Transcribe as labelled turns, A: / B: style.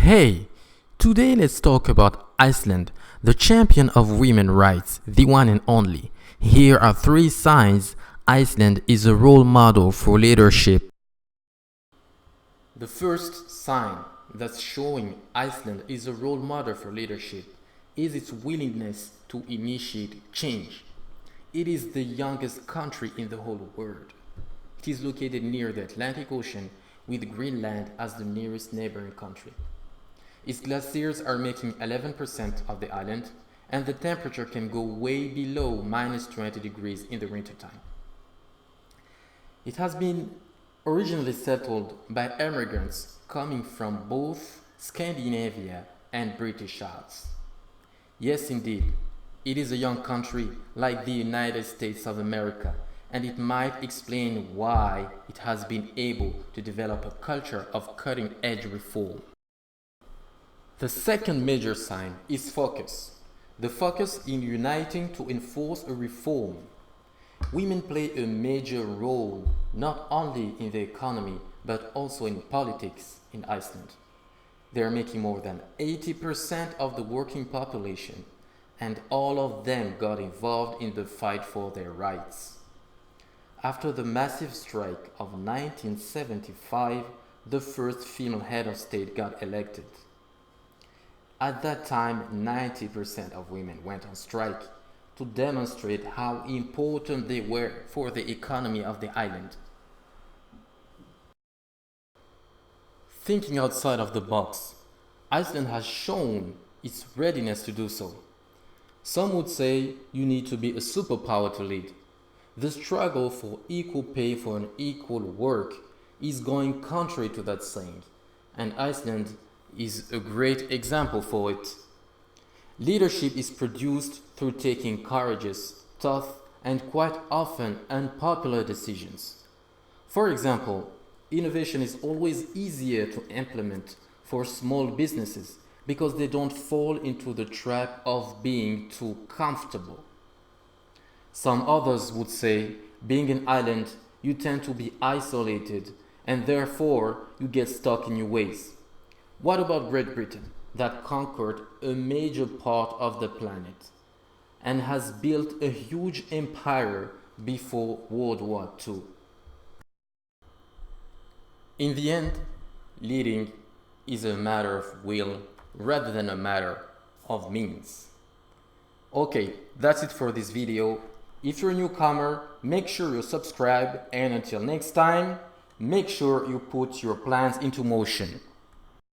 A: Hey, today let's talk about Iceland, the champion of women's rights, the one and only. Here are three signs Iceland is a role model for leadership. The first sign that's showing Iceland is a role model for leadership is its willingness to initiate change. It is the youngest country in the whole world. It is located near the Atlantic Ocean with Greenland as the nearest neighboring country. Its glaciers are making 11% of the island, and the temperature can go way below minus 20 degrees in the wintertime. It has been originally settled by immigrants coming from both Scandinavia and British Isles. Yes, indeed, it is a young country like the United States of America, and it might explain why it has been able to develop a culture of cutting-edge reform. The second major sign is focus. The focus in uniting to enforce a reform. Women play a major role not only in the economy but also in politics in Iceland. They are making more than 80% of the working population, and all of them got involved in the fight for their rights. After the massive strike of 1975, the first female head of state got elected. At that time, 90% of women went on strike to demonstrate how important they were for the economy of the island. Thinking outside of the box, Iceland has shown its readiness to do so. Some would say you need to be a superpower to lead. The struggle for equal pay for an equal work is going contrary to that saying, and Iceland is a great example for it. Leadership is produced through taking courageous, tough, and quite often unpopular decisions. For example, innovation is always easier to implement for small businesses because they don't fall into the trap of being too comfortable. Some others would say, being an island, you tend to be isolated and therefore you get stuck in your ways. What about Great Britain, that conquered a major part of the planet and has built a huge empire before World War II? In the end, leading is a matter of will rather than a matter of means. Okay, that's it for this video. If you're a newcomer, make sure you subscribe, and until next time, make sure you put your plans into motion.